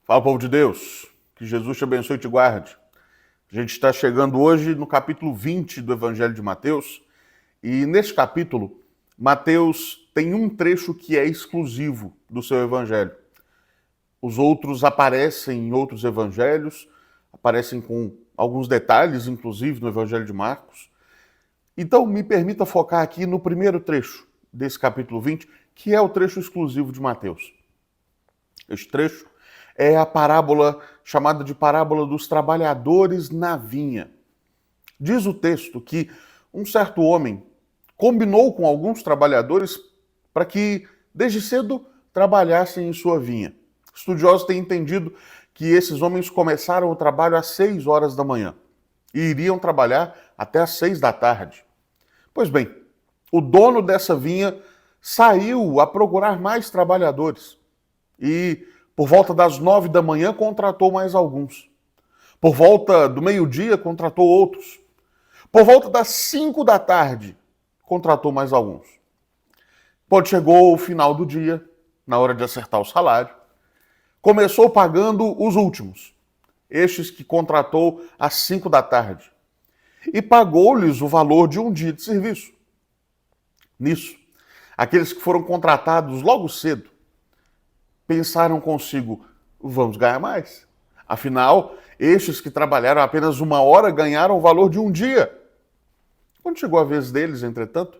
Fala, povo de Deus, que Jesus te abençoe e te guarde. A gente está chegando hoje no capítulo 20 do Evangelho de Mateus, e nesse capítulo, Mateus tem um trecho que é exclusivo do seu evangelho. Os outros aparecem em outros evangelhos, aparecem com alguns detalhes, inclusive no Evangelho de Marcos. Então, me permita focar aqui no primeiro trecho desse capítulo 20, que é o trecho exclusivo de Mateus. Este trecho é a parábola chamada de parábola dos trabalhadores na vinha. Diz o texto que um certo homem combinou com alguns trabalhadores para que, desde cedo, trabalhassem em sua vinha. Estudiosos têm entendido que esses homens começaram o trabalho às 6 horas da manhã e iriam trabalhar até às 6 da tarde. Pois bem, o dono dessa vinha saiu a procurar mais trabalhadores e, por volta das 9 da manhã, contratou mais alguns. Por volta do meio-dia, contratou outros. Por volta das 5 da tarde, contratou mais alguns. Quando chegou o final do dia, na hora de acertar o salário, começou pagando os últimos, estes que contratou às 5 da tarde, e pagou-lhes o valor de um dia de serviço. Nisso, aqueles que foram contratados logo cedo pensaram consigo: vamos ganhar mais. Afinal, estes que trabalharam apenas 1 hora ganharam o valor de um dia. Quando chegou a vez deles, entretanto,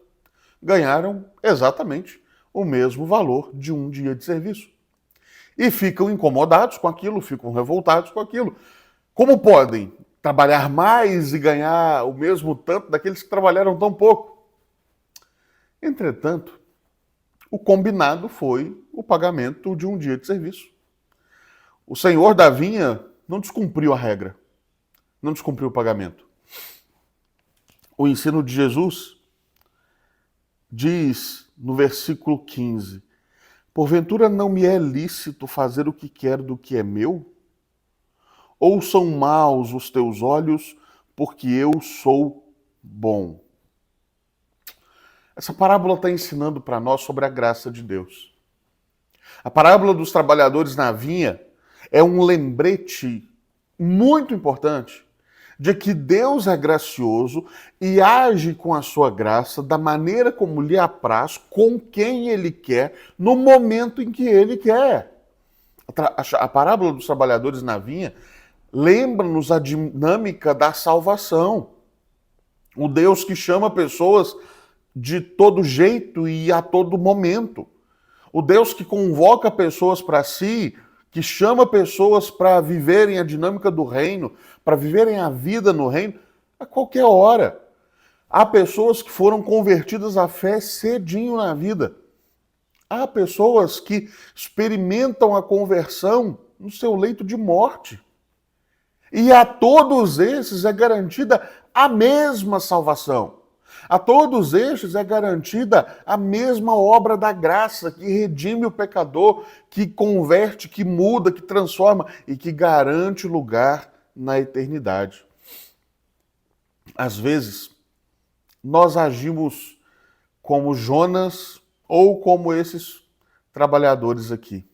ganharam exatamente o mesmo valor de um dia de serviço. E ficam incomodados com aquilo, ficam revoltados com aquilo. Como podem trabalhar mais e ganhar o mesmo tanto daqueles que trabalharam tão pouco? Entretanto, o combinado foi o pagamento de um dia de serviço. O senhor da vinha não descumpriu a regra, não descumpriu o pagamento. O ensino de Jesus diz no versículo 15: porventura não me é lícito fazer o que quero do que é meu? Ou são maus os teus olhos porque eu sou bom? Essa parábola está ensinando para nós sobre a graça de Deus. A parábola dos trabalhadores na vinha é um lembrete muito importante de que Deus é gracioso e age com a sua graça da maneira como lhe apraz, com quem ele quer, no momento em que ele quer. A parábola dos trabalhadores na vinha lembra-nos a dinâmica da salvação. O Deus que chama pessoas de todo jeito e a todo momento. O Deus que convoca pessoas para si, que chama pessoas para viverem a dinâmica do reino, para viverem a vida no reino, a qualquer hora. Há pessoas que foram convertidas à fé cedinho na vida. Há pessoas que experimentam a conversão no seu leito de morte. E a todos esses é garantida a mesma salvação. A todos estes é garantida a mesma obra da graça que redime o pecador, que converte, que muda, que transforma e que garante lugar na eternidade. Às vezes, nós agimos como Jonas ou como esses trabalhadores aqui.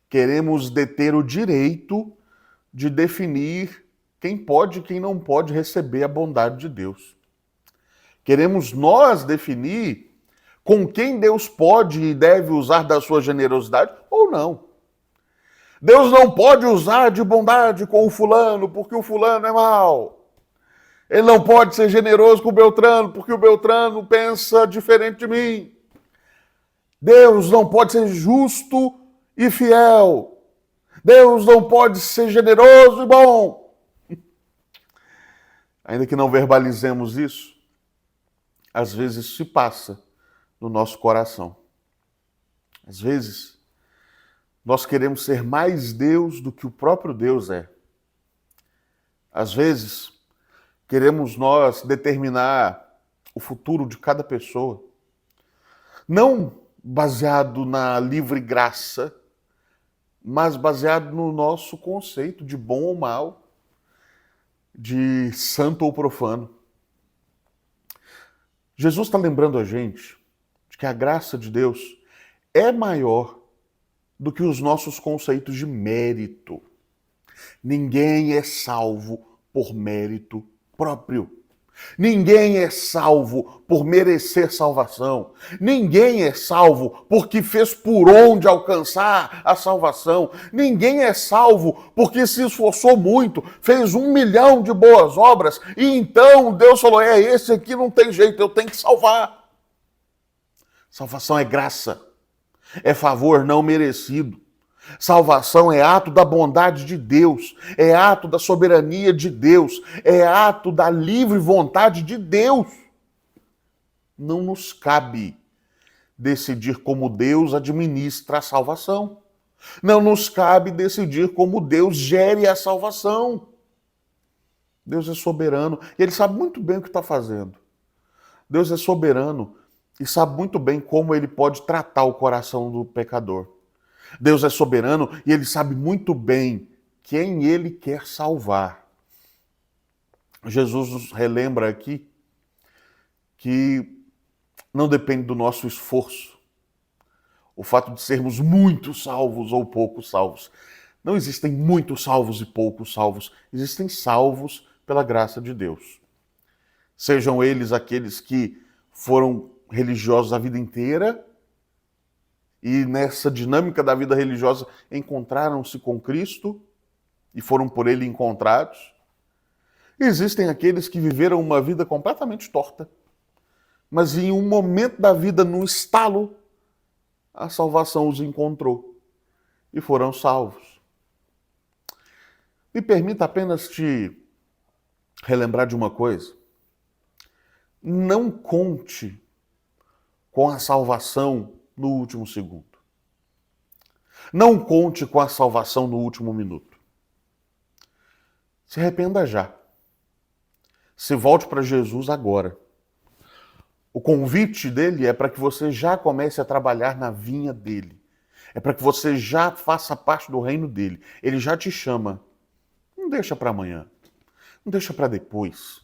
Queremos deter o direito de definir quem pode e quem não pode receber a bondade de Deus. Queremos nós definir com quem Deus pode e deve usar da sua generosidade ou não. Deus não pode usar de bondade com o fulano porque o fulano é mau. Ele não pode ser generoso com o Beltrano porque o Beltrano pensa diferente de mim. Deus não pode ser justo e fiel. Deus não pode ser generoso e bom. Ainda que não verbalizemos isso, às vezes se passa no nosso coração. Às vezes, nós queremos ser mais Deus do que o próprio Deus é. Às vezes, queremos nós determinar o futuro de cada pessoa, não baseado na livre graça, mas baseado no nosso conceito de bom ou mal, de santo ou profano. Jesus está lembrando a gente de que a graça de Deus é maior do que os nossos conceitos de mérito. Ninguém é salvo por mérito próprio. Ninguém é salvo por merecer salvação. Ninguém é salvo porque fez por onde alcançar a salvação. Ninguém é salvo porque se esforçou muito, fez 1 milhão de boas obras e então Deus falou, esse aqui não tem jeito, eu tenho que salvar. Salvação é graça, é favor não merecido. Salvação é ato da bondade de Deus, é ato da soberania de Deus, é ato da livre vontade de Deus. Não nos cabe decidir como Deus administra a salvação. Não nos cabe decidir como Deus gere a salvação. Deus é soberano e Ele sabe muito bem o que está fazendo. Deus é soberano e sabe muito bem como Ele pode tratar o coração do pecador. Deus é soberano e Ele sabe muito bem quem Ele quer salvar. Jesus nos relembra aqui que não depende do nosso esforço o fato de sermos muitos salvos ou poucos salvos. Não existem muitos salvos e poucos salvos. Existem salvos pela graça de Deus. Sejam eles aqueles que foram religiosos a vida inteira e nessa dinâmica da vida religiosa encontraram-se com Cristo e foram por Ele encontrados. Existem aqueles que viveram uma vida completamente torta, mas em um momento da vida, num estalo, a salvação os encontrou e foram salvos. Me permita apenas te relembrar de uma coisa. Não conte com a salvação no último segundo. Não conte com a salvação no último minuto. Se arrependa já. Se volte para Jesus agora. O convite dele é para que você já comece a trabalhar na vinha dele. É para que você já faça parte do reino dele. Ele já te chama. Não deixa para amanhã. Não deixa para depois.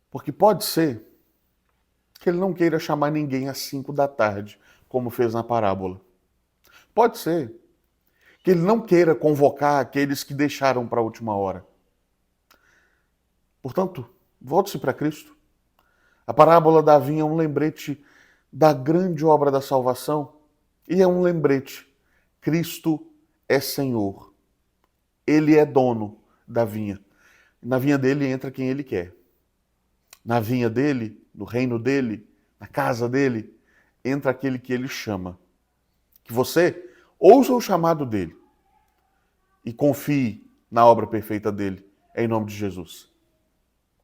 Porque pode ser que ele não queira chamar ninguém às 5 da tarde, como fez na parábola. Pode ser que ele não queira convocar aqueles que deixaram para a última hora. Portanto, volte-se para Cristo. A parábola da vinha é um lembrete da grande obra da salvação e é um lembrete. Cristo é Senhor. Ele é dono da vinha. Na vinha dele entra quem ele quer. Na vinha dele, no reino dele, na casa dele, entra aquele que ele chama. Que você ouça o chamado dele e confie na obra perfeita dele, em nome de Jesus.